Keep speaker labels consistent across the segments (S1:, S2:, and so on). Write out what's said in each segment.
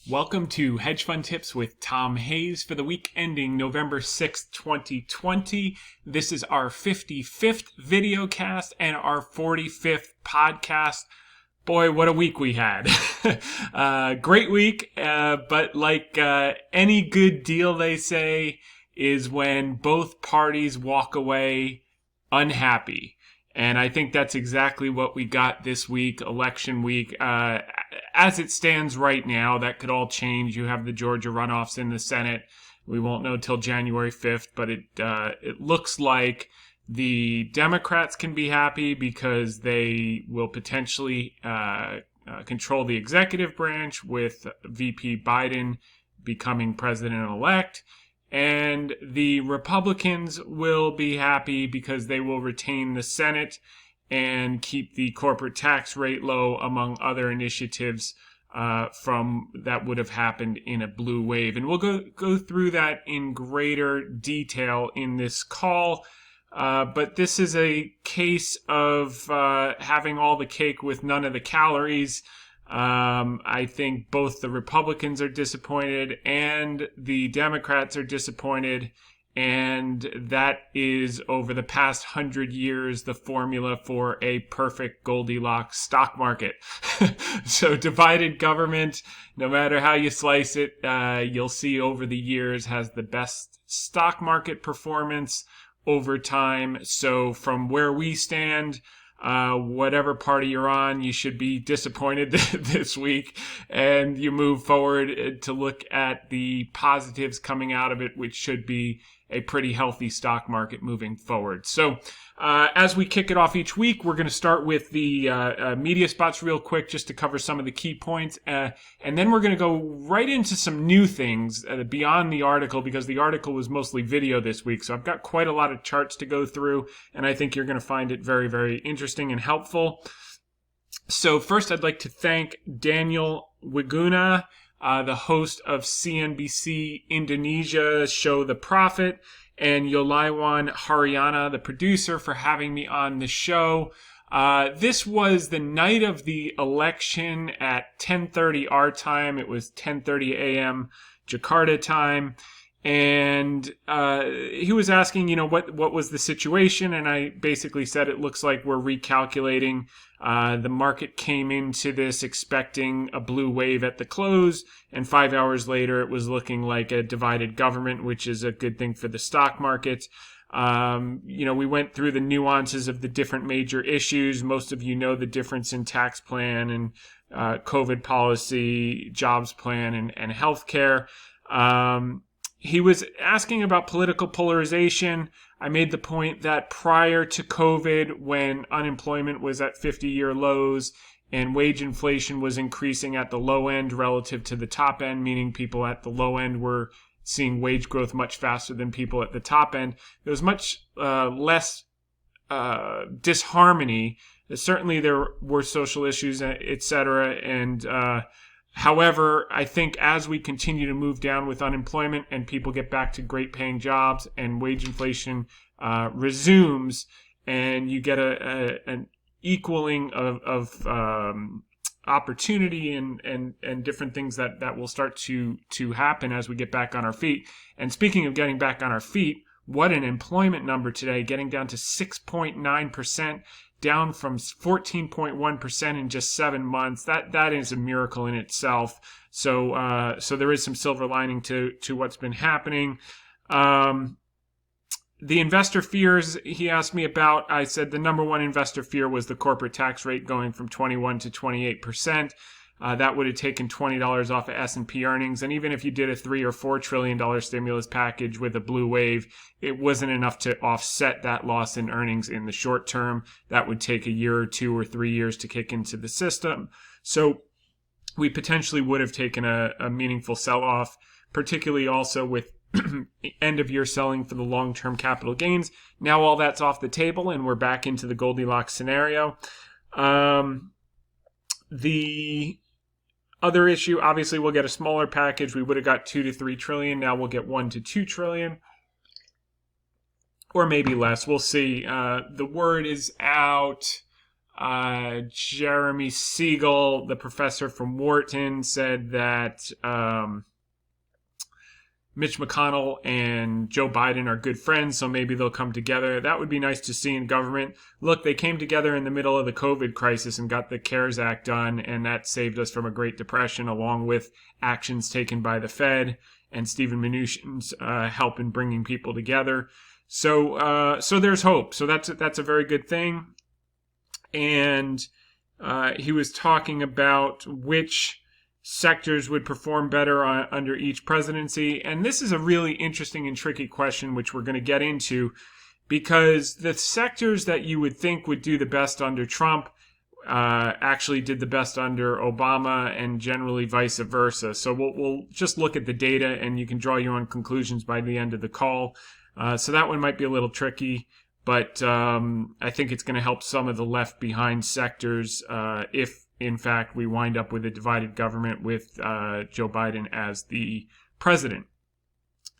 S1: Welcome to Hedge Fund Tips with Tom Hayes for the week ending November 6th, 2020. This is our 55th VideoCast and our 45th podcast. Boy, what a week we had. Great week, but like any good deal, they say, is when both parties walk away unhappy. And I think that's exactly what we got this week, election week. As it stands right now, that could all change. You have the Georgia runoffs in the Senate. We won't know till January 5th, but it looks like the Democrats can be happy because they will potentially control the executive branch with VP Biden becoming president-elect. And the Republicans will be happy because they will retain the Senate and keep the corporate tax rate low, among other initiatives from that would have happened in a blue wave. And we'll go through that in greater detail in this call. But this is a case of having all the cake with none of the calories. I think both the Republicans are disappointed and the Democrats are disappointed. And that is, over the past 100 years, the formula for a perfect Goldilocks stock market. So divided government, no matter how you slice it, you'll see over the years has the best stock market performance over time. So from where we stand, whatever party you're on, you should be disappointed this week, and you move forward to look at the positives coming out of it, which should be a pretty healthy stock market moving forward. So as we kick it off each week, we're going to start with the media spots real quick just to cover some of the key points. And then we're going to go right into some new things beyond the article, because the article was mostly video this week. So I've got quite a lot of charts to go through, and I think you're going to find it very, very interesting and helpful. So first, I'd like to thank Daniel Wiguna, the host of CNBC Indonesia show The Profit, and Yolaiwan Haryana, the producer, for having me on the show. This was the night of the election at 10:30 our time. It was 10:30 a.m. Jakarta time. And he was asking, what was the situation? And I basically said, it looks like we're recalculating. The market came into this expecting a blue wave at the close, and 5 hours later, it was looking like a divided government, which is a good thing for the stock market. We went through the nuances of the different major issues. Most of you know the difference in tax plan and COVID policy, jobs plan, and healthcare. He was asking about political polarization. I made the point that prior to COVID, when unemployment was at 50-year lows and wage inflation was increasing at the low end relative to the top end, meaning people at the low end were seeing wage growth much faster than people at the top end, there was much less disharmony. Certainly there were social issues, et cetera, and however, I think as we continue to move down with unemployment and people get back to great paying jobs and wage inflation resumes, and you get an equaling of opportunity and different things that will start to happen as we get back on our feet. And speaking of getting back on our feet, what an employment number today, getting down to 6.9%. Down from 14.1% in just 7 months. That is a miracle in itself. So there is some silver lining to what's been happening. The investor fears he asked me about, I said the number one investor fear was the corporate tax rate going from 21 to 28%. That would have taken $20 off of S&P earnings. And even if you did a $3 or $4 trillion stimulus package with a blue wave, it wasn't enough to offset that loss in earnings in the short term. That would take a year or 2 or 3 years to kick into the system. So we potentially would have taken a meaningful sell-off, particularly also with end-of-year selling for the long-term capital gains. Now all that's off the table, and we're back into the Goldilocks scenario. The other issue, obviously, we'll get a smaller package. We would have got 2 to 3 trillion. Now we'll get 1 to 2 trillion, or maybe less. We'll see. The word is out Jeremy Siegel, the professor from Wharton, said that Mitch McConnell and Joe Biden are good friends, so maybe they'll come together. That would be nice to see in government. Look, they came together in the middle of the COVID crisis and got the CARES Act done, and that saved us from a Great Depression, along with actions taken by the Fed and Stephen Mnuchin's help in bringing people together. So there's hope. So that's a very good thing. And he was talking about which sectors would perform better under each presidency. And this is a really interesting and tricky question, which we're going to get into, because the sectors that you would think would do the best under Trump actually did the best under Obama, and generally vice versa. So we'll just look at the data, and you can draw your own conclusions by the end of the call. So that one might be a little tricky, but I think it's going to help some of the left behind sectors if, in fact, we wind up with a divided government with Joe Biden as the president.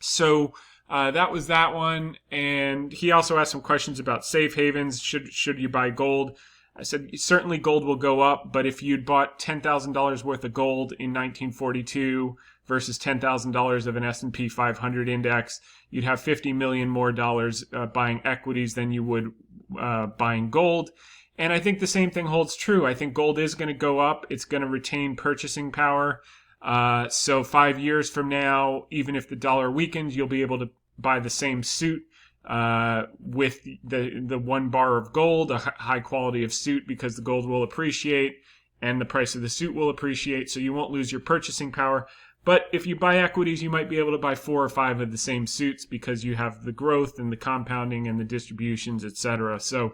S1: So that was that one. And he also asked some questions about safe havens. Should you buy gold? I said, certainly gold will go up, but if you'd bought $10,000 worth of gold in 1942 versus $10,000 of an S&P 500 index, you'd have $50 million more dollars buying equities than you would buying gold. And I think the same thing holds true. I think gold is going to go up. It's going to retain purchasing power. So 5 years from now, even if the dollar weakens, you'll be able to buy the same suit with the one bar of gold, a high quality of suit, because the gold will appreciate and the price of the suit will appreciate. So you won't lose your purchasing power. But if you buy equities, you might be able to buy 4 or 5 of the same suits because you have the growth and the compounding and the distributions, etc. So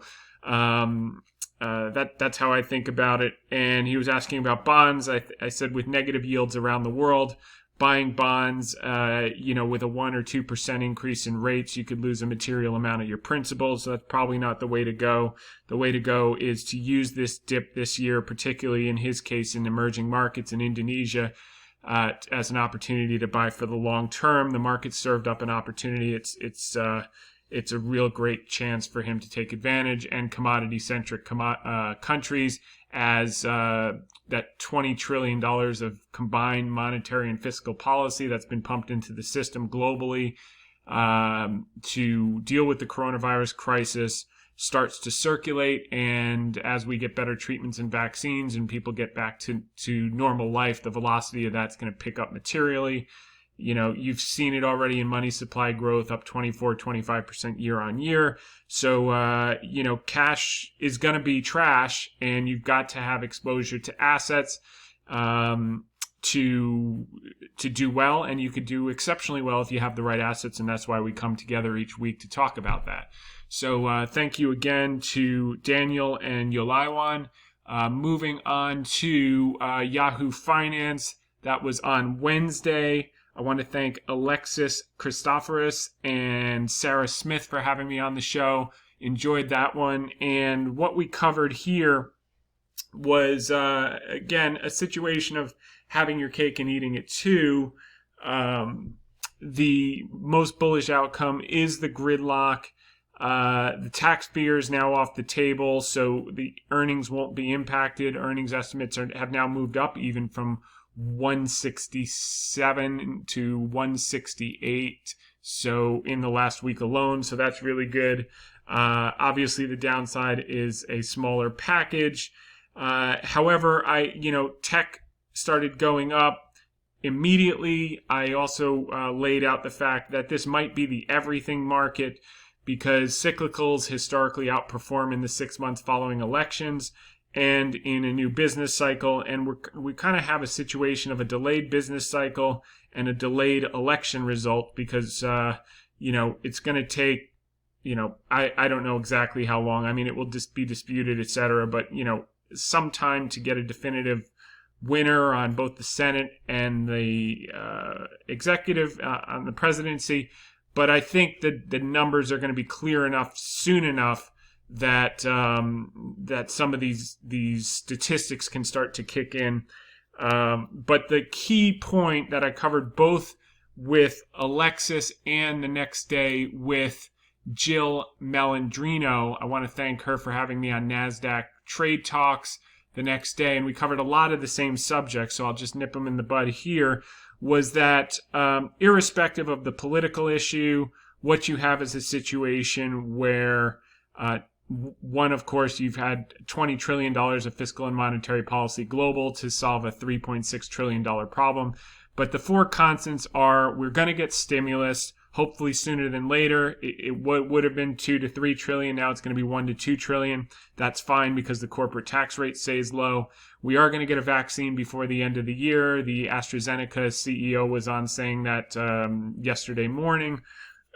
S1: that's how I think about it. And he was asking about bonds. I said with negative yields around the world, buying bonds, with a 1 or 2% increase in rates, you could lose a material amount of your principal. So that's probably not the way to go. The way to go is to use this dip this year, particularly in his case in emerging markets in Indonesia, as an opportunity to buy for the long term. The market served up an opportunity. It's a real great chance for him to take advantage, and commodity-centric countries, as that $20 trillion of combined monetary and fiscal policy that's been pumped into the system globally to deal with the coronavirus crisis starts to circulate. And as we get better treatments and vaccines and people get back to normal life, the velocity of that's going to pick up materially. You've seen it already in money supply growth up 24-25% year on year. So, cash is going to be trash, and you've got to have exposure to assets to do well. And you could do exceptionally well if you have the right assets. And that's why we come together each week to talk about that. So thank you again to Daniel and Yolaiwan. Moving on to Yahoo Finance. That was on Wednesday. I want to thank Alexis Christoforous and Sarah Smith for having me on the show. Enjoyed that one. And what we covered here was, again, a situation of having your cake and eating it too. The most bullish outcome is the gridlock. The tax fear is now off the table, so the earnings won't be impacted. Earnings estimates have now moved up even from 167 to 168, so in the last week alone. So that's really good. Obviously, the downside is a smaller package. However, tech started going up immediately. I also laid out the fact that this might be the everything market, because cyclicals historically outperform in the 6 months following elections and in a new business cycle. And we kind of have a situation of a delayed business cycle and a delayed election result, because, it's going to take, I don't know exactly how long. I mean, it will just be disputed, et cetera, but, some time to get a definitive winner on both the Senate and the executive on the presidency. But I think that the numbers are going to be clear enough soon enough that that some of these statistics can start to kick in. But the key point that I covered both with Alexis and the next day with Jill Malandrino, I want to thank her for having me on NASDAQ trade talks the next day, and we covered a lot of the same subjects, so I'll just nip them in the bud here, was that irrespective of the political issue, what you have is a situation where one, of course, you've had $20 trillion of fiscal and monetary policy global to solve a $3.6 trillion problem. But the four constants are, we're going to get stimulus, hopefully sooner than later. It would have been 2 to 3 trillion. Now it's going to be 1 to 2 trillion. That's fine because the corporate tax rate stays low. We are going to get a vaccine before the end of the year. The AstraZeneca CEO was on saying that yesterday morning,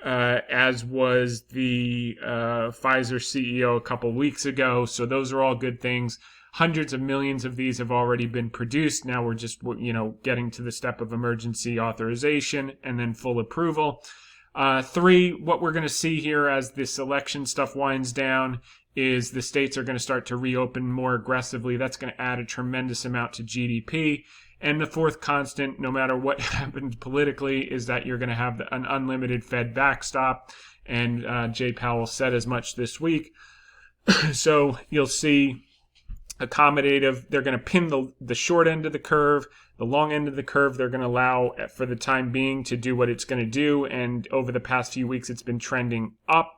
S1: as was the Pfizer CEO a couple weeks ago. So those are all good things. Hundreds of millions of these have already been produced. Now we're just, getting to the step of emergency authorization and then full approval. 3, what we're going to see here as this election stuff winds down is the states are going to start to reopen more aggressively. That's going to add a tremendous amount to GDP. And the fourth constant, no matter what happens politically, is that you're going to have an unlimited Fed backstop. And Jay Powell said as much this week. So you'll see accommodative. They're going to pin the short end of the curve. The long end of the curve, they're going to allow for the time being to do what it's going to do. And over the past few weeks, it's been trending up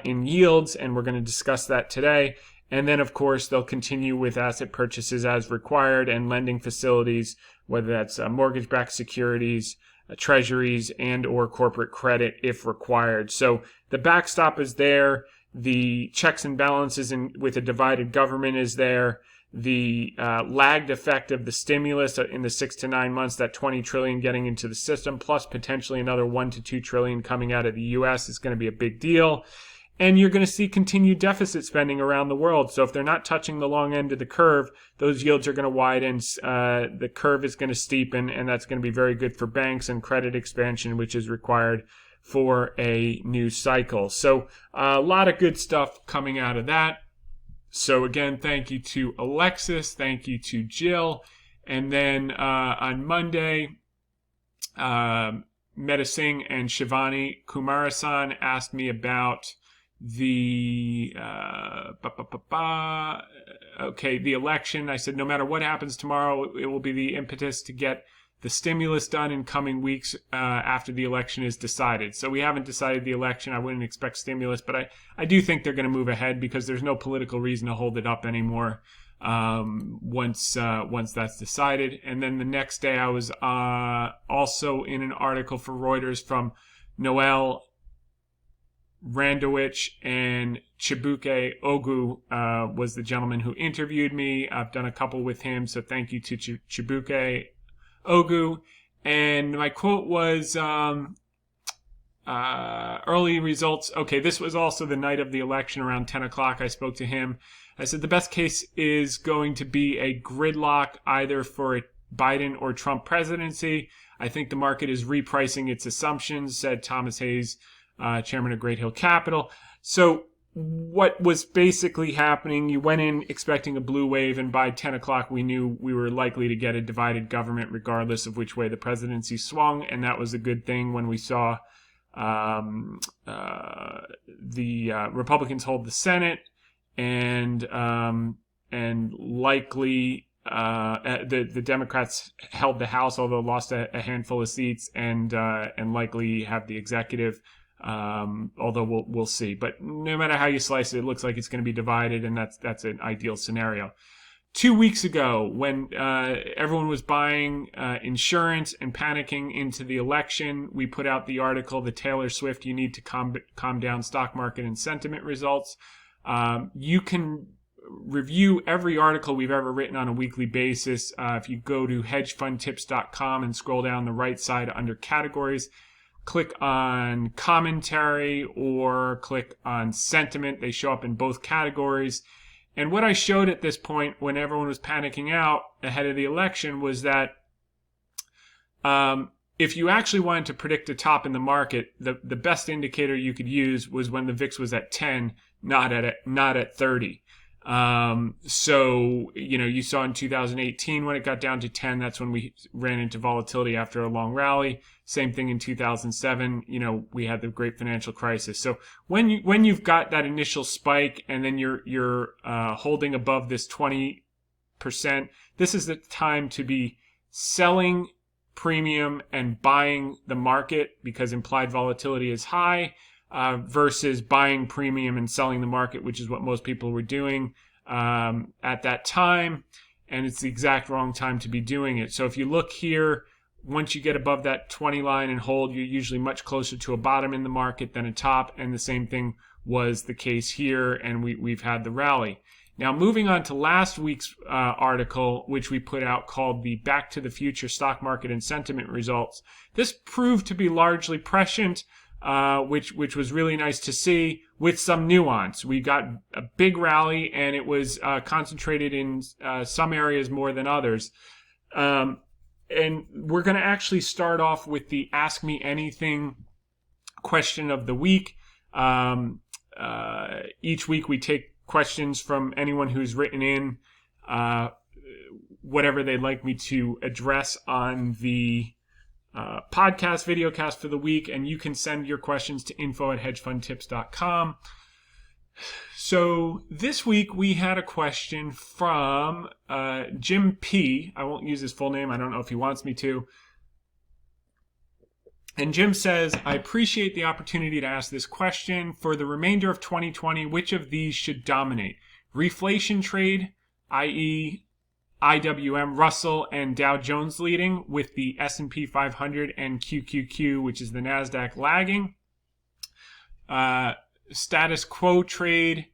S1: in yields. And we're going to discuss that today. And then, of course, they'll continue with asset purchases as required and lending facilities, whether that's mortgage-backed securities, treasuries, and or corporate credit if required. So the backstop is there. The checks and balances with a divided government is there. The lagged effect of the stimulus in the 6 to 9 months, that 20 trillion getting into the system, plus potentially another 1 to 2 trillion coming out of the U.S. is going to be a big deal. And you're going to see continued deficit spending around the world. So if they're not touching the long end of the curve, those yields are going to widen. The curve is going to steepen, and that's going to be very good for banks and credit expansion, which is required for a new cycle. So a lot of good stuff coming out of that. So again, thank you to Alexis. Thank you to Jill. And then on Monday, Meta Singh and Shivani Kumarasan asked me about the the election. I said, no matter what happens tomorrow, it will be the impetus to get the stimulus done in coming weeks after the election is decided. So we haven't decided the election. I wouldn't expect stimulus, but I do think they're going to move ahead because there's no political reason to hold it up anymore once that's decided. And then the next day I was also in an article for Reuters from Noel Randowich, and Chibuke Ogu was the gentleman who interviewed me. I've done a couple with him, so thank you to Chibuke Ogu. And my quote was early results. Okay, this was also the night of the election around 10 o'clock. I spoke to him. I said the best case is going to be a gridlock either for a Biden or Trump presidency. I think the market is repricing its assumptions, said Thomas Hayes, chairman of Great Hill Capital. So what was basically happening, you went in expecting a blue wave, and by 10 o'clock we knew we were likely to get a divided government regardless of which way the presidency swung, and that was a good thing when we saw the Republicans hold the Senate and likely the Democrats held the House, although lost a handful of seats, and likely have the executive. Although we'll see. But no matter how you slice it, it looks like it's going to be divided, and that's an ideal scenario. 2 weeks ago, when everyone was buying insurance and panicking into the election, we put out the article, the Taylor Swift "You Need to Calm Down Stock Market and Sentiment Results." You can review every article we've ever written on a weekly basis. If you go to hedgefundtips.com and scroll down the right side under categories, click on commentary or click on sentiment. They show up in both categories. And what I showed at this point when everyone was panicking out ahead of the election was that if you actually wanted to predict a top in the market, the best indicator you could use was when the VIX was at 10, not at 30. So, you saw in 2018 when it got down to 10, that's when we ran into volatility after a long rally. Same thing in 2007, we had the great financial crisis. So when you've got that initial spike and then you're holding above this 20%, this is the time to be selling premium and buying the market because implied volatility is high, versus buying premium and selling the market, which is what most people were doing at that time. And it's the exact wrong time to be doing it. So if you look here, once you get above that 20 line and hold, you're usually much closer to a bottom in the market than a top. And the same thing was the case here. And we've had the rally. Now, moving on to last week's article, which we put out called the Back to the Future Stock Market and Sentiment Results. This proved to be largely prescient, which was really nice to see, with some nuance. We got a big rally, and it was concentrated in some areas more than others. And we're going to actually start off with the Ask Me Anything question of the week. Each week we take questions from anyone who's written in whatever they'd like me to address on the podcast, VideoCast for the week, and you can send your questions to info@hedgefundtips.com. So this week we had a question from Jim P. I won't use his full name. I don't know if he wants me to. And Jim says, I appreciate the opportunity to ask this question. For the remainder of 2020, which of these should dominate? Reflation trade, i.e. IWM, Russell, and Dow Jones leading, with the S&P 500 and QQQ, which is the NASDAQ, lagging. Status quo trade,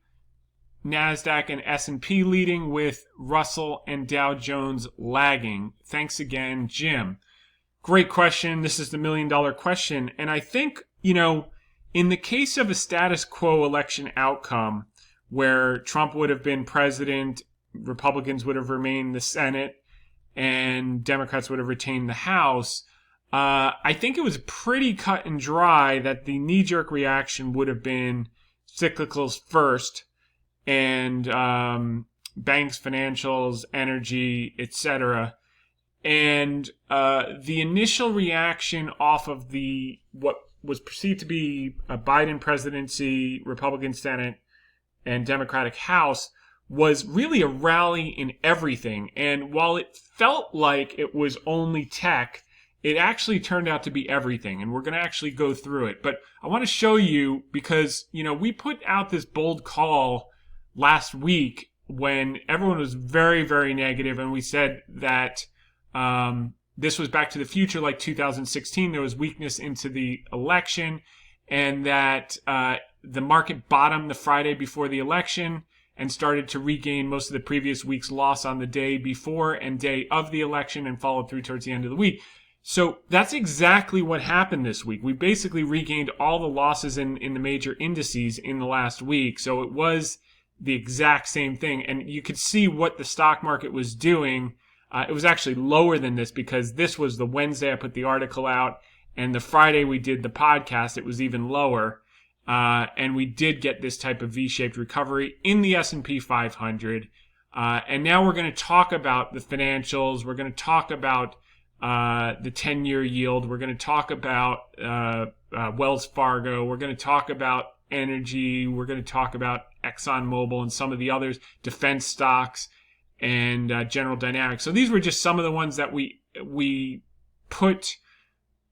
S1: NASDAQ and S&P leading, with Russell and Dow Jones lagging. Thanks again, Jim. Great question. This is the $1 million question. And I think, in the case of a status quo election outcome where Trump would have been president, Republicans would have remained the Senate, and Democrats would have retained the House, I think it was pretty cut and dry that the knee-jerk reaction would have been cyclicals first and banks, financials, energy, etc. And the initial reaction off of what was perceived to be a Biden presidency, Republican Senate, and Democratic House was really a rally in everything. And while it felt like it was only tech, it actually turned out to be everything. And we're going to actually go through it. But I want to show you because, we put out this bold call last week when everyone was very, very negative, and we said that this was back to the future like 2016. There was weakness into the election, and that the market bottomed the Friday before the election and started to regain most of the previous week's loss on the day before and day of the election, and followed through towards the end of the week. So that's exactly what happened this week. We basically regained all the losses in the major indices in the last week. So it was the exact same thing. And you could see what the stock market was doing. It was actually lower than this because this was the Wednesday I put the article out, and the Friday we did the podcast, it was even lower. And we did get this type of V-shaped recovery in the S&P 500. And now we're going to talk about the financials. We're going to talk about the 10-year yield. We're going to talk about Wells Fargo. We're going to talk about energy. We're going to talk about ExxonMobil and some of the others, defense stocks, and General Dynamics. So these were just some of the ones that we put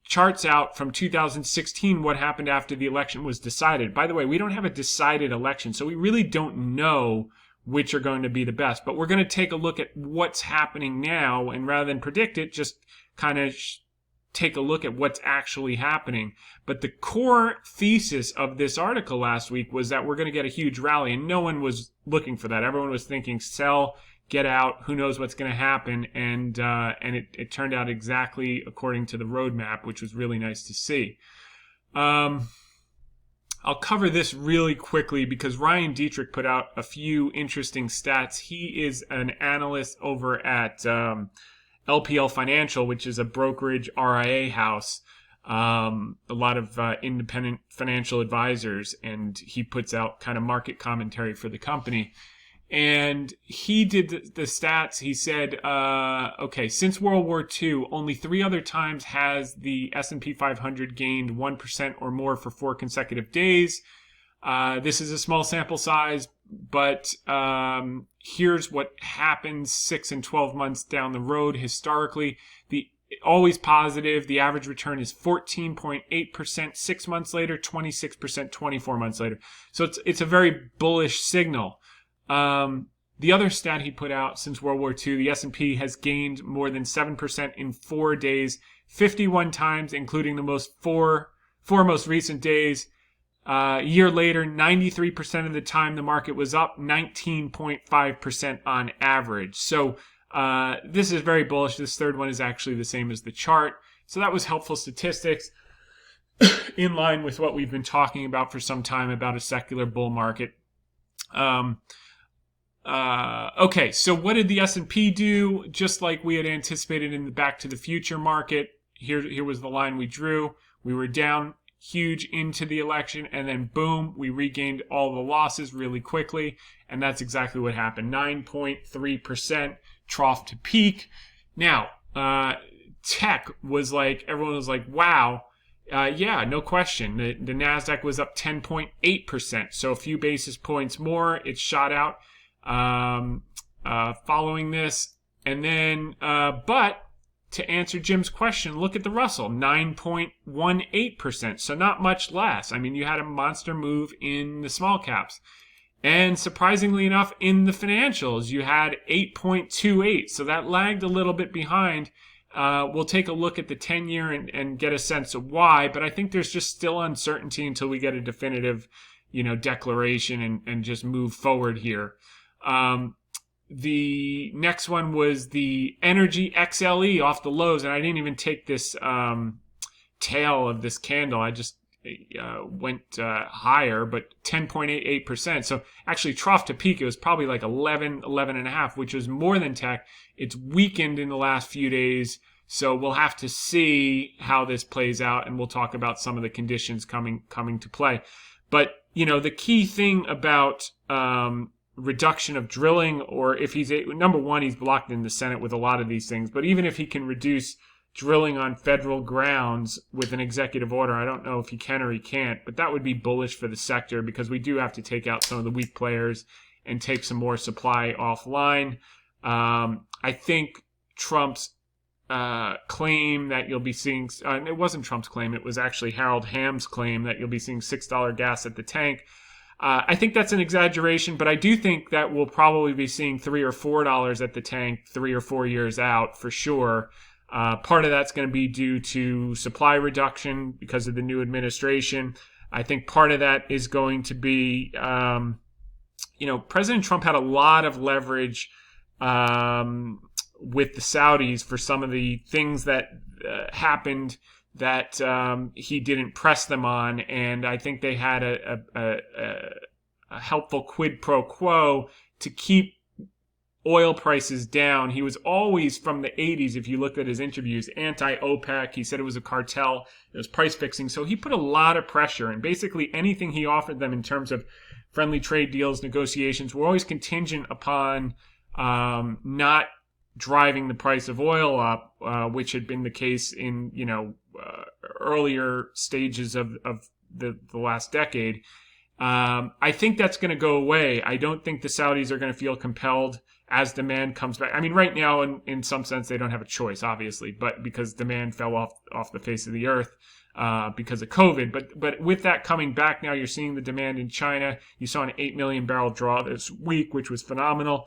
S1: charts out from 2016, what happened after the election was decided. By the way, we don't have a decided election, so we really don't know which are going to be the best. But we're going to take a look at what's happening now, and rather than predict it, just kind of take a look at what's actually happening. But the core thesis of this article last week was that we're going to get a huge rally, and no one was looking for that. Everyone was thinking sell, get out, who knows what's going to happen, and it turned out exactly according to the roadmap, which was really nice to see. I'll cover this really quickly because Ryan Dietrich put out a few interesting stats. He is an analyst over at LPL Financial, which is a brokerage RIA house, a lot of independent financial advisors, and he puts out kind of market commentary for the company. And he did the stats. He said, okay, since World War II, only 3 other times has the S&P 500 gained 1% or more for 4 consecutive days. This is a small sample size, but here's what happens 6 and 12 months down the road historically. Always positive. The average return is 14.8% 6 months later, 26% 24 months later. So it's a very bullish signal. The other stat he put out since World War II, the S&P has gained more than 7% in 4 days, 51 times, including the four most recent days. A year later, 93% of the time the market was up, 19.5% on average. So this is very bullish. This third one is actually the same as the chart. So that was helpful statistics in line with what we've been talking about for some time about a secular bull market. Okay, so what did the S&P do? Just like we had anticipated in the Back to the Future market, here was the line we drew. We were down huge into the election, and then boom, we regained all the losses really quickly, and that's exactly what happened. 9.3% trough to peak. Now, tech was like, everyone was like, wow. Yeah, no question. The NASDAQ was up 10.8%, so a few basis points more. It shot out following this. And then, but to answer Jim's question, look at the Russell, 9.18%, so not much less. I mean, you had a monster move in the small caps. And surprisingly enough, in the financials, you had 8.28, so that lagged a little bit behind. We'll take a look at the 10-year and get a sense of why, but I think there's just still uncertainty until we get a definitive, declaration and just move forward here. The next one was the Energy XLE off the lows, and I didn't even take this tail of this candle. I just went higher, but 10.88%. So actually trough to peak, it was probably like 11 and a half, which was more than tech. It's weakened in the last few days. So we'll have to see how this plays out, and we'll talk about some of the conditions coming to play. But, the key thing about reduction of drilling, or if number one, he's blocked in the Senate with a lot of these things, but even if he can reduce drilling on federal grounds with an executive order, I don't know if he can or he can't, but that would be bullish for the sector because we do have to take out some of the weak players and take some more supply offline. I think Trump's claim that you'll be seeing, it wasn't Trump's claim, it was actually Harold Hamm's claim that you'll be seeing $6 gas at the tank. I think that's an exaggeration, but I do think that we'll probably be seeing $3 or $4 at the tank 3 or 4 years out for sure. Part of that's going to be due to supply reduction because of the new administration. I think part of that is going to be, President Trump had a lot of leverage with the Saudis for some of the things that happened that he didn't press them on, and I think they had a helpful quid pro quo to keep oil prices down. He was always, from the 80s, if you looked at his interviews, anti-OPEC. He said it was a cartel. It was price fixing. So he put a lot of pressure, and basically anything he offered them in terms of friendly trade deals, negotiations, were always contingent upon not driving the price of oil up, which had been the case in earlier stages of the last decade. I think that's going to go away. I don't think the Saudis are going to feel compelled as demand comes back. I mean, right now, in some sense, they don't have a choice, obviously, but because demand fell off the face of the earth because of COVID. But with that coming back now, you're seeing the demand in China. You saw an 8 million barrel draw this week, which was phenomenal.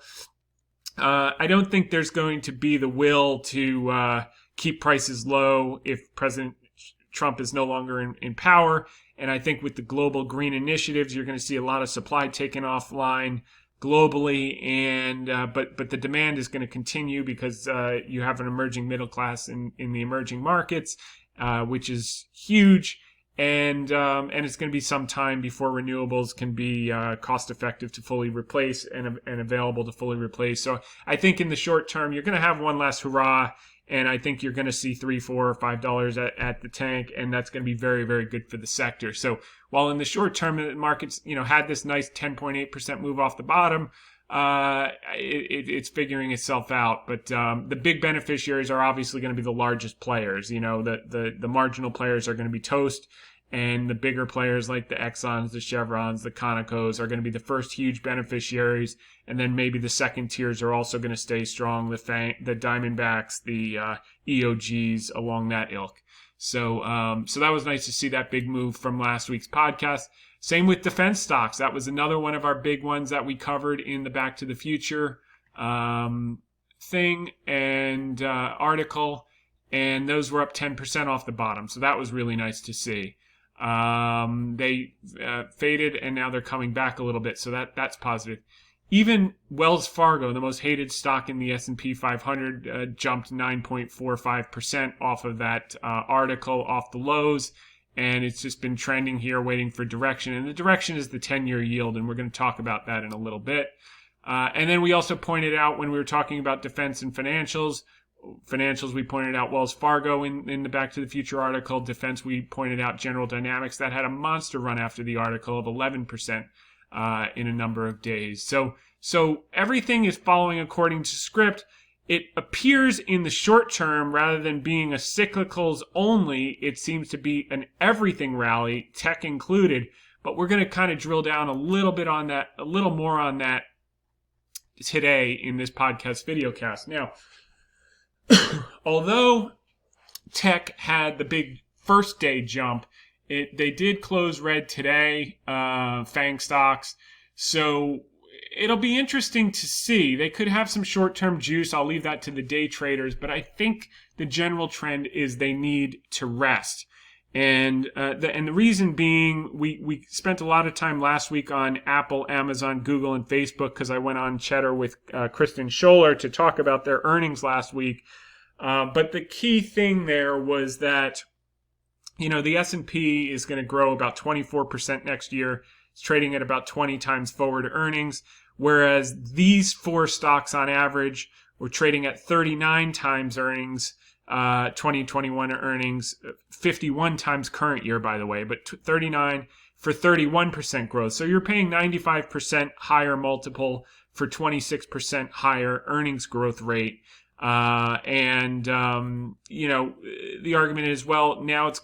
S1: I don't think there's going to be the will to keep prices low if President Trump is no longer in power. And I think with the global green initiatives, you're going to see a lot of supply taken offline globally. And but the demand is going to continue because you have an emerging middle class in the emerging markets, which is huge. And it's going to be some time before renewables can be cost effective to fully replace and available to fully replace. So I think in the short term, you're going to have one last hurrah. And I think you're going to see $3, $4, or $5 at the tank, and that's going to be very, very good for the sector. So while in the short term, the markets, had this nice 10.8% move off the bottom, it's figuring itself out. But the big beneficiaries are obviously going to be the largest players. You know, the marginal players are going to be toast, and the bigger players like the Exxons, the Chevrons, the Conocos are going to be the first huge beneficiaries, and then maybe the second tiers are also going to stay strong. The Diamondbacks, the EOGs along that ilk. So that was nice to see that big move from last week's podcast. Same with defense stocks. That was another one of our big ones that we covered in the Back to the Future thing and article, and those were up 10% off the bottom. So that was really nice to see. They faded, and now they're coming back a little bit, so that's positive. Even Wells Fargo, the most hated stock in the S&P 500, jumped 9.45% off of that article, off the lows, and it's just been trending here, waiting for direction. And the direction is the 10-year yield, and we're going to talk about that in a little bit. And then we also pointed out, when we were talking about defense and financials, we pointed out Wells Fargo in the Back to the Future article. Defense, we pointed out General Dynamics. That had a monster run after the article of 11% in a number of days. So everything is following according to script. It appears in the short term, rather than being a cyclicals only, it seems to be an everything rally, tech included. But we're going to kind of drill down a little bit on that, a little more on that today in this podcast VideoCast. Now, although tech had the big first day jump, they did close red today, FANG stocks. So it'll be interesting to see. They could have some short-term juice. I'll leave that to the day traders. But I think the general trend is they need to rest. And the reason being, we spent a lot of time last week on Apple, Amazon, Google, and Facebook because I went on Cheddar with Kristen Scholler to talk about their earnings last week. But the key thing there was that, you know, the S&P is going to grow about 24% next year. It's trading at about 20 times forward earnings, whereas these four stocks on average were trading at 39 times earnings, 2021 earnings, 51 times current year, by the way, but 39 for 31% growth. So you're paying 95% higher multiple for 26% higher earnings growth rate. You know, the argument is, well, now it's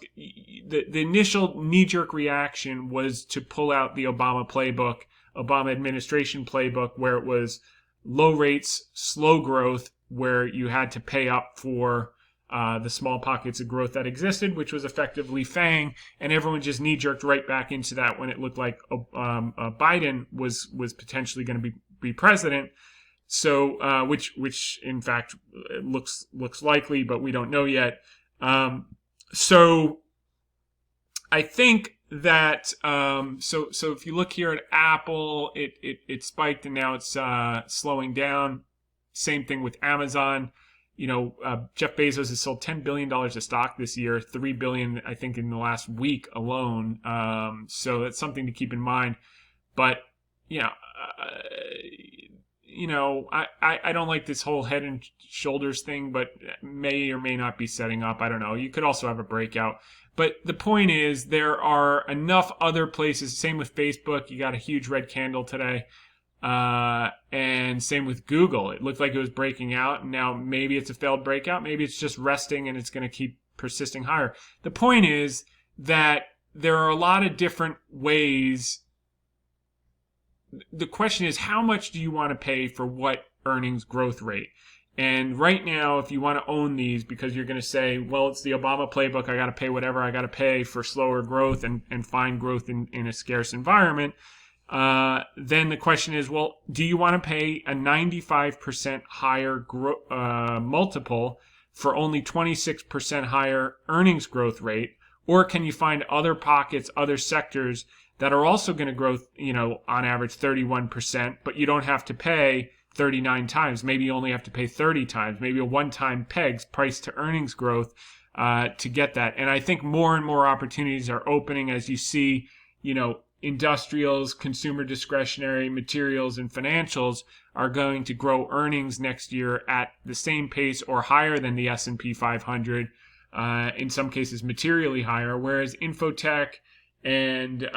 S1: the initial knee-jerk reaction was to pull out the Obama playbook, Obama administration playbook, where it was low rates, slow growth, where you had to pay up for the small pockets of growth that existed, which was effectively FANG, and everyone just knee-jerked right back into that when it looked like Biden was potentially going to be president. So, which in fact looks likely, but we don't know yet. So I think that, so if you look here at Apple, it spiked and now it's, slowing down. Same thing with Amazon. You know, Jeff Bezos has sold $10 billion of stock this year, $3 billion, I think, in the last week alone. So that's something to keep in mind. But, I don't like this whole head and shoulders thing, but may or may not be setting up. I don't know. You could also have a breakout. But the point is, there are enough other places. Same with Facebook. You got a huge red candle today. And same with Google. It looked like it was breaking out. And now maybe it's a failed breakout. Maybe it's just resting and it's going to keep persisting higher. The point is that there are a lot of different ways. The question is, how much do you want to pay for what earnings growth rate? And right now, if you want to own these, because you're going to say, well, it's the Obama playbook, I got to pay whatever I got to pay for slower growth and find growth in a scarce environment, then the question is, well, do you want to pay a 95% higher multiple for only 26% higher earnings growth rate? Or can you find other pockets, other sectors that are also going to grow, on average 31%, but you don't have to pay 39 times. Maybe you only have to pay 30 times, maybe a one-time PEGS, price to earnings growth, to get that. And I think more and more opportunities are opening as you see, industrials, consumer discretionary, materials, and financials are going to grow earnings next year at the same pace or higher than the S&P 500, in some cases materially higher, whereas infotech and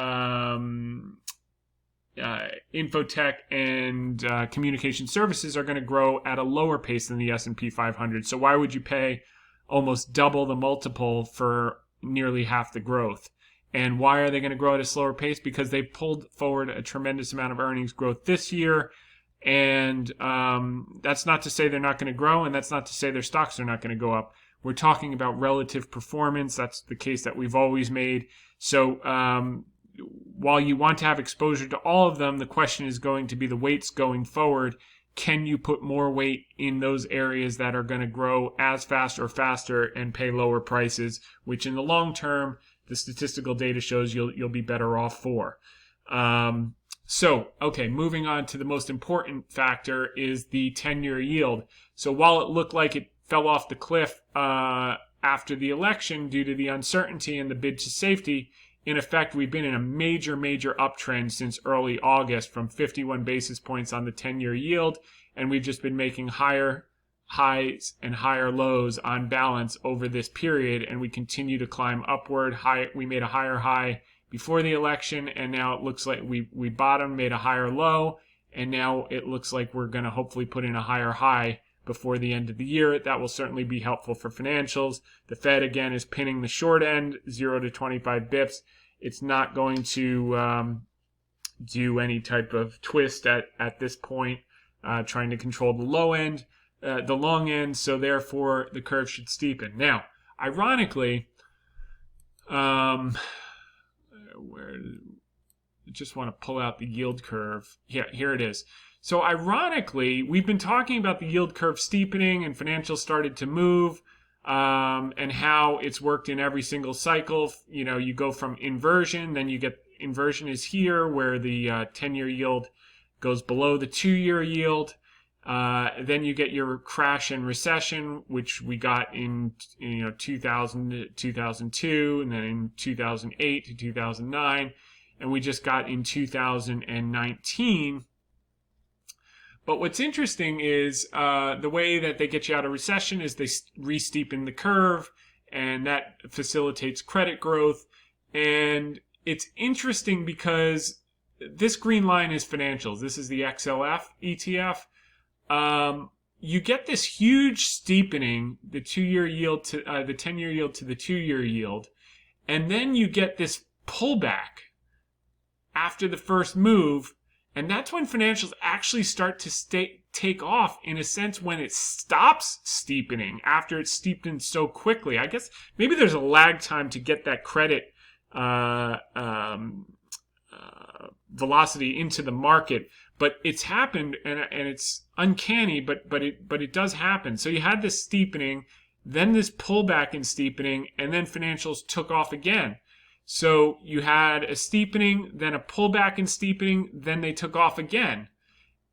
S1: infotech and communication services are going to grow at a lower pace than the S&P 500. So why would you pay almost double the multiple for nearly half the growth? And why are they going to grow at a slower pace? Because they pulled forward a tremendous amount of earnings growth this year. And that's not to say they're not going to grow, and that's not to say their stocks are not going to go up. We're talking about relative performance. That's the case that we've always made. So while you want to have exposure to all of them, the question is going to be the weights going forward. Can you put more weight in those areas that are going to grow as fast or faster and pay lower prices, which in the long term, the statistical data shows you'll be better off for. Okay, moving on to the most important factor is the 10-year yield. So while it looked like it fell off the cliff after the election due to the uncertainty and the bid to safety, in effect, we've been in a major uptrend since early August from 51 basis points on the 10-year yield, and we've just been making higher highs and higher lows on balance over this period, and we continue to climb upward. We made a higher high before the election, and now it looks like we bottomed, made a higher low, and now it looks like we're going to hopefully put in a higher high before the end of the year. That will certainly be helpful for financials. The Fed, again, is pinning the short end, 0 to 25 bips. It's not going to do any type of twist at this point, trying to control the the long end, so therefore the curve should steepen. Now, ironically, I just want to pull out the yield curve. Yeah, here it is. So ironically, we've been talking about the yield curve steepening and financials started to move, and how it's worked in every single cycle. You know, you go from inversion, then you get inversion is here where the 10-year yield goes below the 2-year yield. Then you get your crash and recession, which we got in 2000 to 2002, and then in 2008 to 2009, and we just got in 2019. But what's interesting is the way that they get you out of recession is they re-steepen the curve, and that facilitates credit growth. And it's interesting because this green line is financials. This is the XLF ETF. You get this huge steepening, the 2-year yield to the 10-year yield to the 2-year yield, and then you get this pullback after the first move, and that's when financials actually start to take off, in a sense, when it stops steepening after it's steepened so quickly. I guess maybe there's a lag time to get that credit velocity into the market. But it's happened, and it's uncanny, but it does happen. So you had this steepening, then this pullback in steepening, and then financials took off again. So you had a steepening, then a pullback in steepening, then they took off again.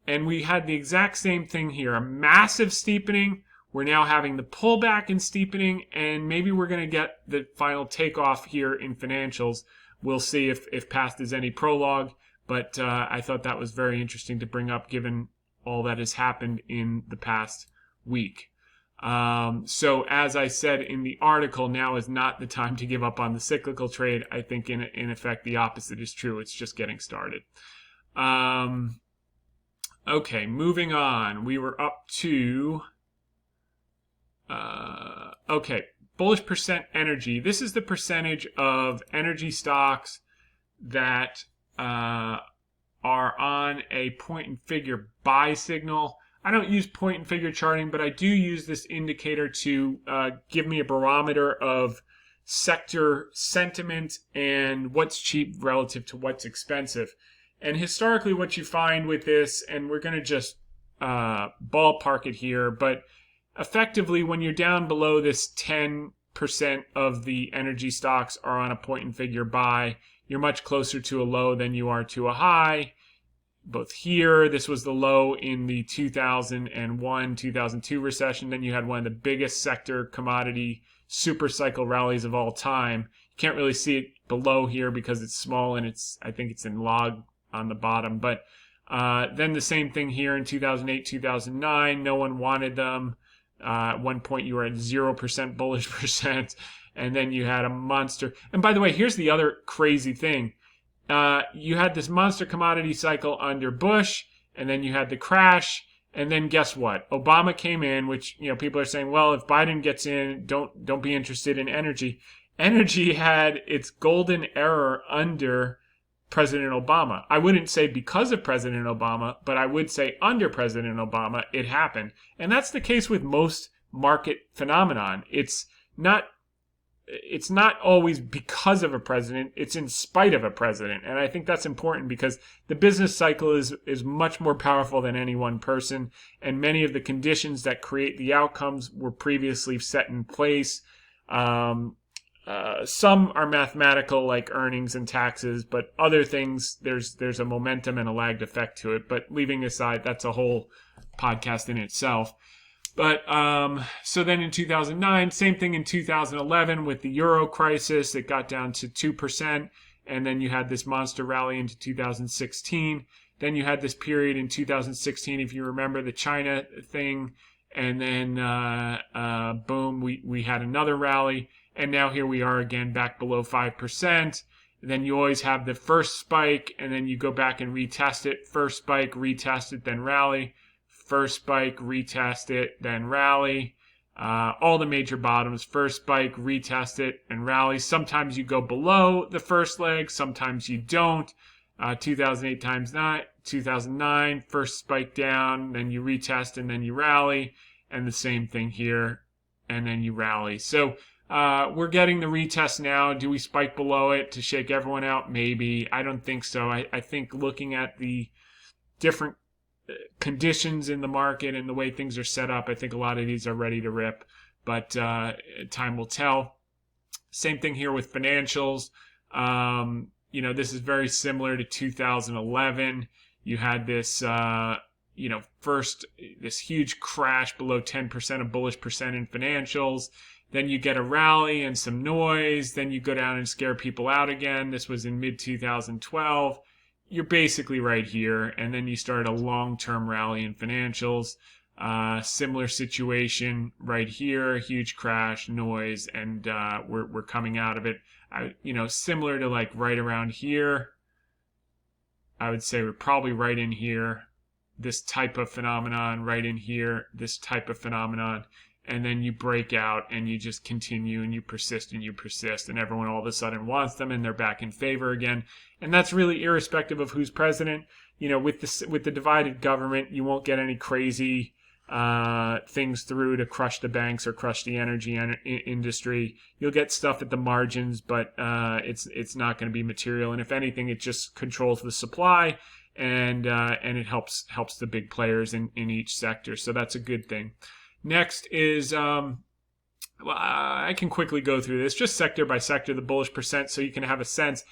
S1: And we had the exact same thing here, a massive steepening. We're now having the pullback in steepening, and maybe we're going to get the final takeoff here in financials. We'll see if past is any prologue. But I thought that was very interesting to bring up given all that has happened in the past week. So as I said in the article, now is not the time to give up on the cyclical trade. I think in effect the opposite is true. It's just getting started. Okay, moving on. We were up to... bullish percent energy. This is the percentage of energy stocks that are on a point and figure buy signal. I don't use point and figure charting, but I do use this indicator to give me a barometer of sector sentiment and what's cheap relative to what's expensive. And historically what you find with this, and we're going to just ballpark it here, but effectively when you're down below this 10% of the energy stocks are on a point and figure buy, you're much closer to a low than you are to a high. Both here, this was the low in the 2001, 2002 recession. Then you had one of the biggest sector commodity super cycle rallies of all time. You can't really see it below here because it's small and I think it's in log on the bottom. But then the same thing here in 2008, 2009. No one wanted them. At one point you were at 0% bullish percent. And then you had a monster. And by the way, here's the other crazy thing. you had this monster commodity cycle under Bush, and then you had the crash, and then guess what? Obama came in, which people are saying, well, if Biden gets in, don't be interested in energy. Energy had its golden era under President Obama. I wouldn't say because of President Obama, but I would say under President Obama it happened. And that's the case with most market phenomenon. It's not always because of a president, it's in spite of a president. And I think that's important because the business cycle is much more powerful than any one person, and many of the conditions that create the outcomes were previously set in place. Some are mathematical, like earnings and taxes, but other things, there's a momentum and a lagged effect to it. But leaving aside, that's a whole podcast in itself. But so then in 2009, same thing in 2011 with the Euro crisis, it got down to 2%. And then you had this monster rally into 2016. Then you had this period in 2016, if you remember the China thing. And then boom, we had another rally. And now here we are again back below 5%. Then you always have the first spike, and then you go back and retest it. First spike, retest it, then rally. First spike, retest it, then rally. All the major bottoms, first spike, retest it, and rally. Sometimes you go below the first leg, sometimes you don't. 2008 times 9, 2009, first spike down, then you retest, and then you rally. And the same thing here, and then you rally. So we're getting the retest now. Do we spike below it to shake everyone out? Maybe. I don't think so. I think looking at the different conditions in the market and the way things are set up, I think a lot of these are ready to rip, but time will tell. Same thing here with financials. This is very similar to 2011. You had this, first, this huge crash below 10% of bullish percent in financials. Then you get a rally and some noise. Then you go down and scare people out again. This was in mid-2012. You're basically right here. And then you start a long-term rally in financials. Similar situation right here. Huge crash, noise, and we're coming out of it. Similar to like right around here. I would say we're probably right in here. This type of phenomenon, right in here. This type of phenomenon. And then you break out and you just continue and you persist and everyone all of a sudden wants them and they're back in favor again. And that's really irrespective of who's president. With the divided government, you won't get any crazy things through to crush the banks or crush the energy industry. You'll get stuff at the margins, but it's not going to be material. And if anything, it just controls the supply and it helps the big players in each sector. So that's a good thing. Next is, I can quickly go through this, just sector by sector, the bullish percent, so you can have a sense.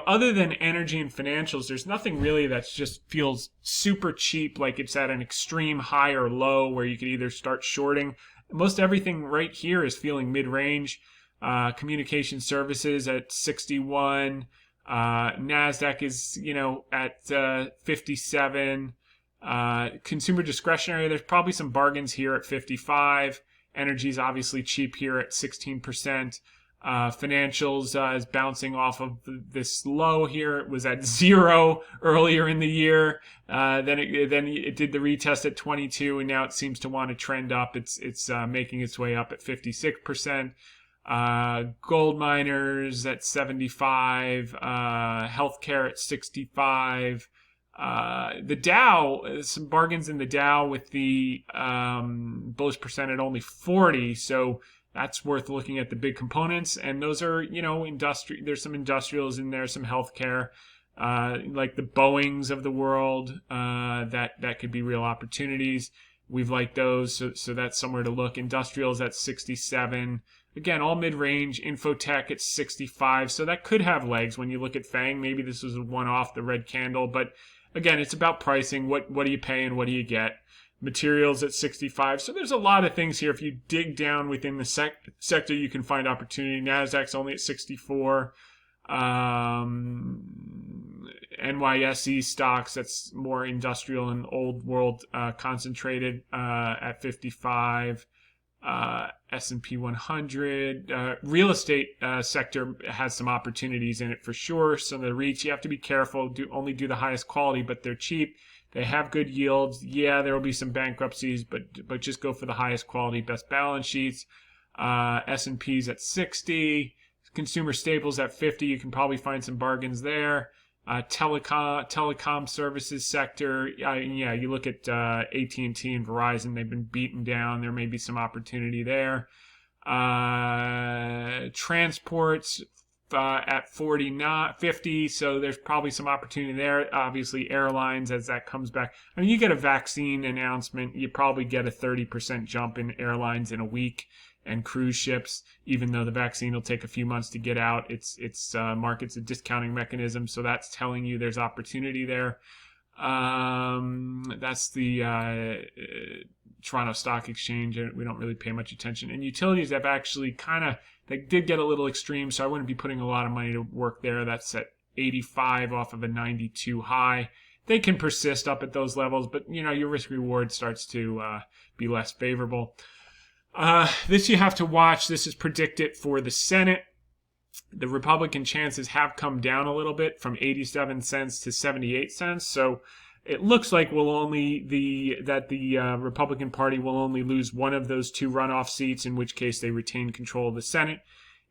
S1: Other than energy and financials, there's nothing really that just feels super cheap, like it's at an extreme high or low where you could either start shorting. Most everything right here is feeling mid-range. Communication services at 61. NASDAQ is, at 57. Consumer discretionary, there's probably some bargains here at 55. Energy is obviously cheap here at 16%. Financials is bouncing off of this low here. It was at 0 earlier in the year. Then it did the retest at 22, and now it seems to want to trend up. It's making its way up at 56%. Gold miners at 75. Healthcare at 65. The Dow, some bargains in the Dow with the bullish percent at only 40, so that's worth looking at the big components. And those are, there's some industrials in there, some healthcare, like the Boeings of the world, that could be real opportunities. We've liked those, so that's somewhere to look. Industrials at 67. Again, all mid-range. Infotech at 65, so that could have legs when you look at FANG. Maybe this was a one-off, the red candle, but again, it's about pricing. What do you pay and what do you get? Materials at 65. So there's a lot of things here. If you dig down within the sector, you can find opportunity. NASDAQ's only at 64. NYSE stocks, that's more industrial and old world concentrated, at 55. S&P 100. Real estate sector has some opportunities in it for sure. Some of the REITs, you have to be careful. Only do the highest quality, but they're cheap. They have good yields. Yeah, there will be some bankruptcies, but just go for the highest quality, best balance sheets. S&P's at 60. Consumer staples at 50. You can probably find some bargains there. Telecom services sector. Yeah, you look at AT&T and Verizon. They've been beaten down. There may be some opportunity there. Transports at 40, not 50. So there's probably some opportunity there. Obviously, airlines as that comes back. I mean, you get a vaccine announcement, you probably get a 30% jump in airlines in a week. And cruise ships, even though the vaccine will take a few months to get out, its market's a discounting mechanism, so that's telling you there's opportunity there. That's the Toronto Stock Exchange, and we don't really pay much attention. And utilities have actually they did get a little extreme, so I wouldn't be putting a lot of money to work there. That's at 85 off of a 92 high. They can persist up at those levels, but your risk reward starts to be less favorable. This you have to watch. This is predicted for the Senate. The Republican chances have come down a little bit from 87 cents to 78 cents. So it looks like the Republican Party will only lose one of those two runoff seats, in which case they retain control of the Senate.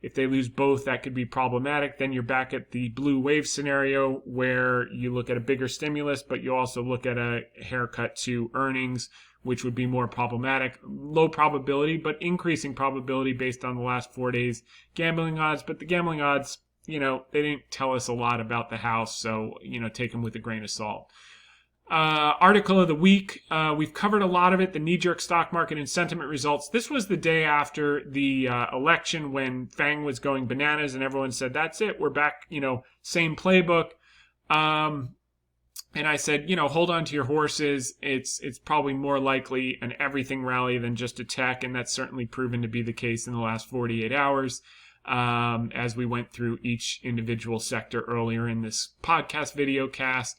S1: If they lose both, that could be problematic. Then you're back at the blue wave scenario where you look at a bigger stimulus, but you also look at a haircut to earnings, which would be more problematic. Low probability, but increasing probability based on the last 4 days gambling odds. But the gambling odds, they didn't tell us a lot about the House, so, take them with a grain of salt. Article of the week. We've covered a lot of it, the knee-jerk stock market and sentiment results. This was the day after the election when FANG was going bananas and everyone said, that's it, we're back, same playbook. And I said, hold on to your horses. It's probably more likely an everything rally than just a tech, and that's certainly proven to be the case in the last 48 hours as we went through each individual sector earlier in this podcast video cast.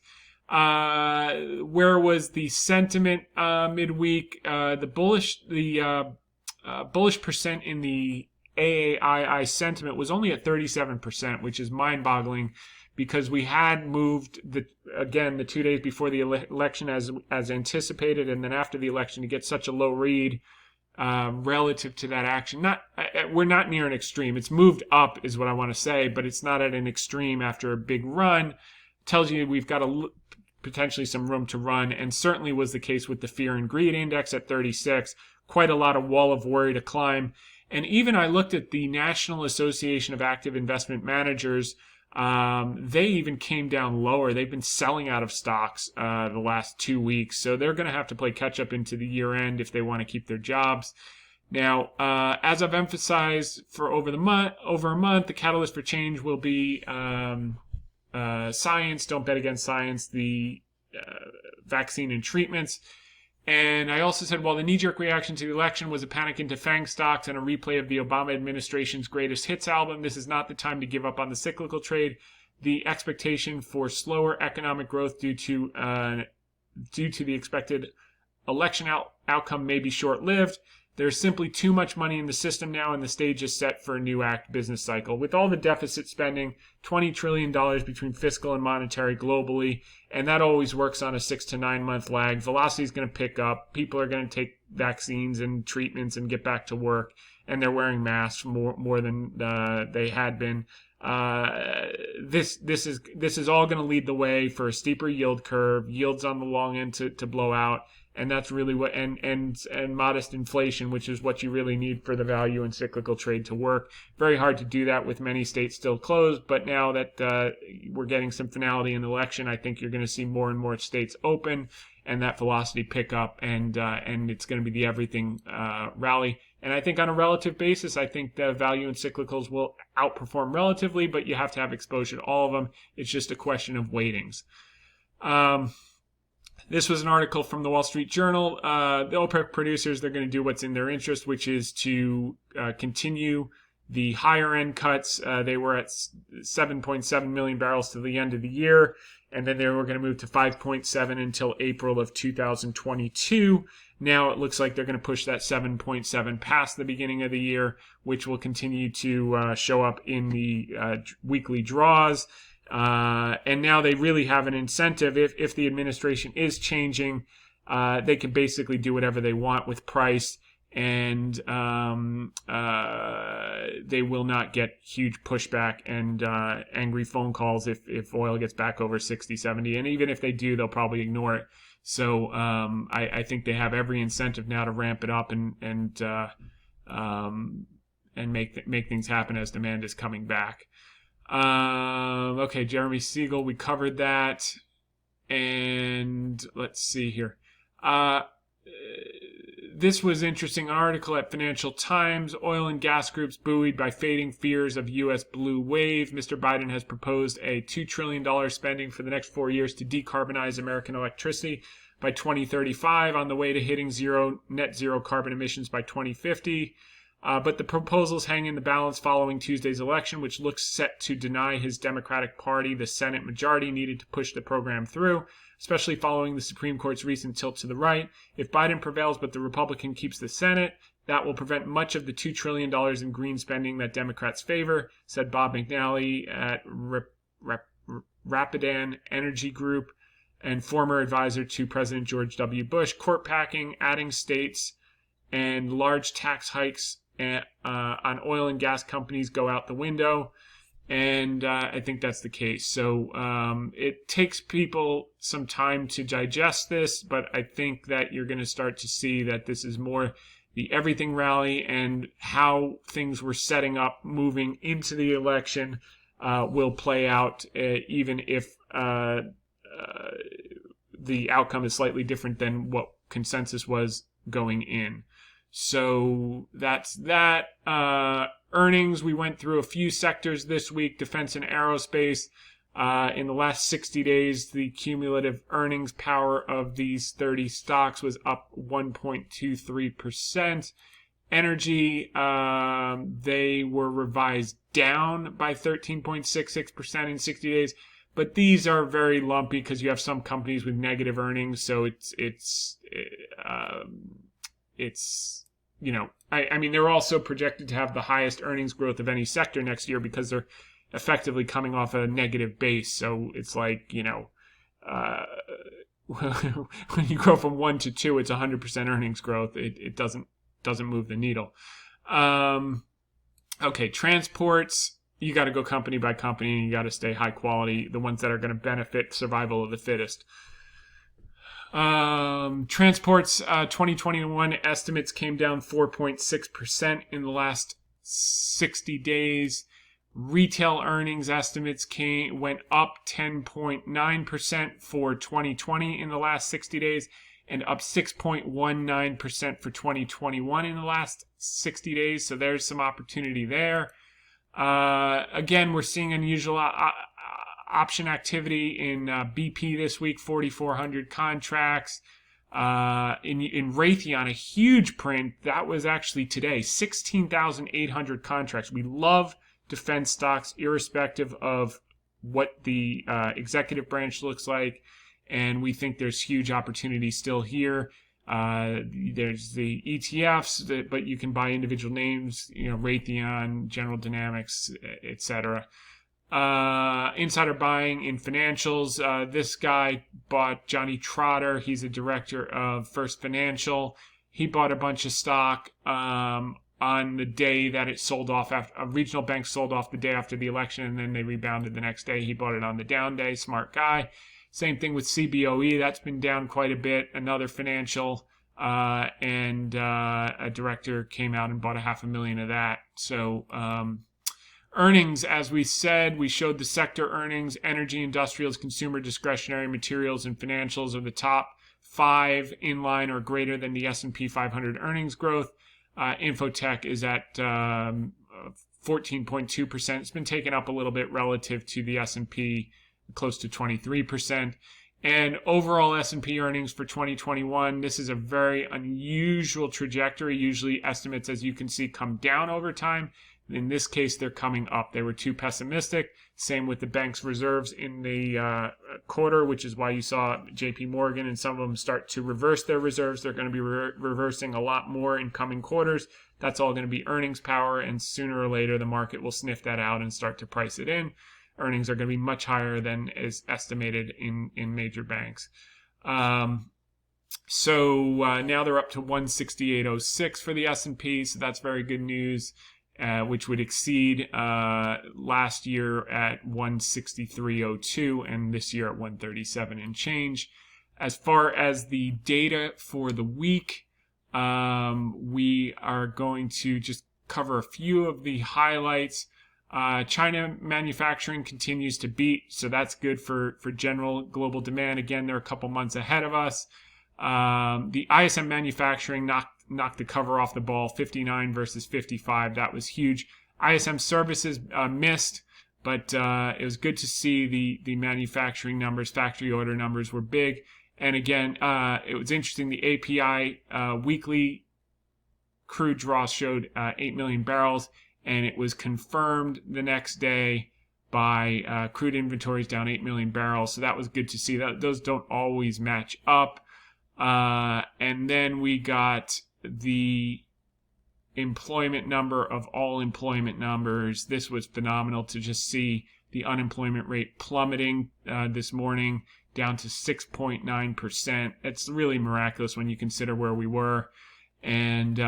S1: Where was the sentiment midweek? The bullish percent in the AAII sentiment was only at 37%, which is mind-boggling, because we had moved the 2 days before the election as anticipated, and then after the election to get such a low read relative to that action. We're not near an extreme. It's moved up is what I want to say, but it's not at an extreme after a big run. Tells you we've got potentially some room to run, and certainly was the case with the Fear and Greed Index at 36. Quite a lot of wall of worry to climb. And even I looked at the National Association of Active Investment Managers. They even came down lower. They've been selling out of stocks the last 2 weeks, so they're going to have to play catch up into the year end if they want to keep their jobs. Now, as I've emphasized for over a month, the catalyst for change will be science. Don't bet against science. The vaccine and treatments. And I also said, while the knee-jerk reaction to the election was a panic into FANG stocks and a replay of the Obama administration's greatest hits album, this is not the time to give up on the cyclical trade. The expectation for slower economic growth due to the expected election outcome may be short-lived. There's simply too much money in the system now, and the stage is set for a new act business cycle. With all the deficit spending, $20 trillion between fiscal and monetary globally, and that always works on a 6 to 9 month lag. Velocity is going to pick up. People are going to take vaccines and treatments and get back to work, and they're wearing masks more than they had been. This is all going to lead the way for a steeper yield curve, yields on the long end to blow out. And that's really what, and modest inflation, which is what you really need for the value and cyclical trade to work. Very hard to do that with many states still closed. But now that we're getting some finality in the election, I think you're going to see more and more states open, and that velocity pick up, and it's going to be the everything rally. And I think on a relative basis, I think the value and cyclicals will outperform relatively, but you have to have exposure to all of them. It's just a question of weightings. This was an article from the Wall Street Journal. The OPEC producers, they're going to do what's in their interest, which is to continue the higher end cuts. They were at 7.7 million barrels to the end of the year, and then they were going to move to 5.7 until April of 2022. Now it looks like they're going to push that 7.7 past the beginning of the year, which will continue to show up in the weekly draws. And now they really have an incentive. If the administration is changing, they can basically do whatever they want with price, and they will not get huge pushback and angry phone calls if oil gets back over 60, 70. And even if they do, they'll probably ignore it. So I think they have every incentive now to ramp it up and make things happen as demand is coming back. Okay, Jeremy Siegel, we covered that. And let's see here. This was an interesting article at Financial Times. Oil and gas groups buoyed by fading fears of U.S. blue wave. Mr. Biden has proposed a $2 trillion spending for the next 4 years to decarbonize American electricity by 2035 on the way to hitting net zero carbon emissions by 2050. But the proposals hang in the balance following Tuesday's election, which looks set to deny his Democratic Party the Senate majority needed to push the program through, especially following the Supreme Court's recent tilt to the right. If Biden prevails but the Republican keeps the Senate, that will prevent much of the $2 trillion in green spending that Democrats favor, said Bob McNally at Rapidan Energy Group and former advisor to President George W. Bush. Court packing, adding states, and large tax hikes on oil and gas companies go out the window. And I think that's the case. So it takes people some time to digest this, but I think that you're going to start to see that this is more the everything rally, and how things were setting up moving into the election will play out, even if the outcome is slightly different than what consensus was going in. So that's that. Earnings, we went through a few sectors this week. Defense and aerospace. In the last 60 days, the cumulative earnings power of these 30 stocks was up 1.23%. Energy, they were revised down by 13.66% in 60 days. But these are very lumpy because you have some companies with negative earnings. So it's you know, I mean, they're also projected to have the highest earnings growth of any sector next year because they're effectively coming off a negative base. So it's like, you know, when you grow from 1 to 2, it's 100% earnings growth. It doesn't move the needle. Okay, transports. You got to go company by company, and you got to stay high quality, the ones that are going to benefit survival of the fittest. Transports 2021 estimates came down 4.6% in the last 60 days. Retail earnings estimates went up 10.9% for 2020 in the last 60 days, and up 6.19% for 2021 in the last 60 days. So there's some opportunity there. Again, we're seeing unusual option activity in BP this week, 4,400 contracts. In Raytheon, a huge print. That was actually today, 16,800 contracts. We love defense stocks, irrespective of what the executive branch looks like. And we think there's huge opportunity still here. There's the ETFs, but you can buy individual names, you know, Raytheon, General Dynamics, etc. Insider buying in financials. This guy bought Johnny Trotter. He's a director of First Financial. He bought a bunch of stock on the day that it sold off. After a regional bank sold off the day after the election, and then they rebounded the next day. He bought it on the down day. Smart guy. Same thing with CBOE. That's been down quite a bit. Another financial, and a director came out and bought $500,000 of that. So earnings, as we said, we showed the sector earnings. Energy, industrials, consumer discretionary, materials, and financials are the top 5 in line or greater than the S&P 500 earnings growth. Infotech is at 14.2%. It's been taken up a little bit relative to the S&P, close to 23%. And overall S&P earnings for 2021, this is a very unusual trajectory. Usually estimates, as you can see, come down over time. In this case, they're coming up. They were too pessimistic. Same with the bank's reserves in the quarter, which is why you saw JP Morgan and some of them start to reverse their reserves. They're going to be reversing a lot more in coming quarters. That's all going to be earnings power, and sooner or later the market will sniff that out and start to price it in. Earnings are going to be much higher than is estimated in major banks. So now they're up to 168.06 for the S&P, so that's very good news, which would exceed last year at 163.02 and this year at 137 and change. As far as the data for the week, we are going to just cover a few of the highlights. China manufacturing continues to beat, so that's good for general global demand. Again, they're a couple months ahead of us. The ISM manufacturing knocked the cover off the ball, 59 versus 55. That was huge. ISM services missed, but it was good to see the manufacturing numbers, factory order numbers were big. And again, it was interesting. The API weekly crude draw showed 8 million barrels, and it was confirmed the next day by crude inventories down 8 million barrels. So that was good to see. Those don't always match up. And then we got the employment number of all employment numbers. This was phenomenal to just see the unemployment rate plummeting this morning down to 6.9%. It's really miraculous when you consider where we were. And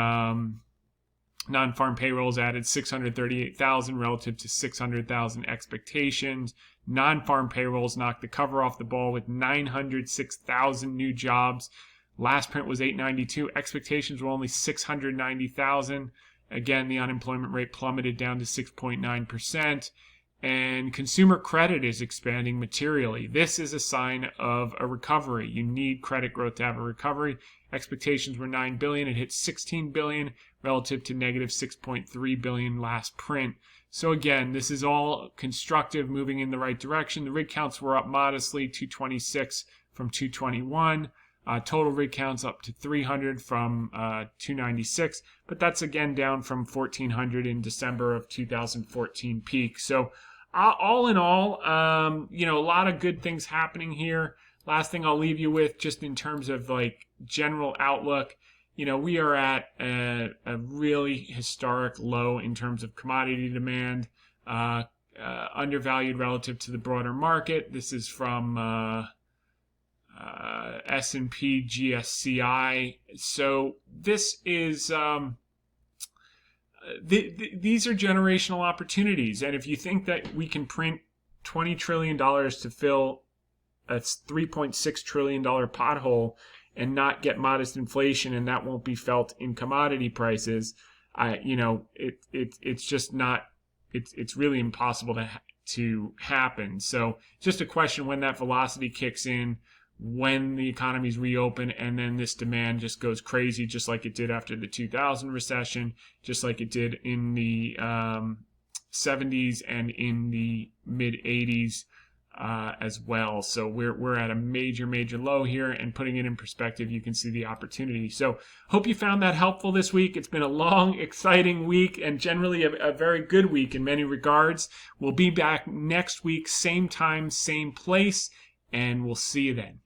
S1: non-farm payrolls added 638,000 relative to 600,000 expectations. Non-farm payrolls knocked the cover off the ball with 906,000 new jobs. Last print was 892. Expectations were only 690,000. Again, the unemployment rate plummeted down to 6.9%. And consumer credit is expanding materially. This is a sign of a recovery. You need credit growth to have a recovery. Expectations were 9 billion. It hit 16 billion relative to negative 6.3 billion last print. So again, this is all constructive, moving in the right direction. The rig counts were up modestly, 226 from 221. Total rig counts up to 300 from 296. But that's again down from 1,400 in December of 2014 peak. So all in all, a lot of good things happening here. Last thing I'll leave you with, just in terms of like general outlook, we are at a really historic low in terms of commodity demand, undervalued relative to the broader market. This is from S&P GSCI. So this is these are generational opportunities, and if you think that we can print $20 trillion to fill a $3.6 trillion pothole and not get modest inflation, and that won't be felt in commodity prices, it's just not. It's really impossible to happen. So just a question when that velocity kicks in, when the economies reopen, and then this demand just goes crazy, just like it did after the 2000 recession, just like it did in the 70s and in the mid 80s as well. So we're at a major low here, and putting it in perspective, you can see the opportunity. So hope you found that helpful this week. It's been a long, exciting week, and generally a very good week in many regards. We'll be back next week, same time, same place, and we'll see you then.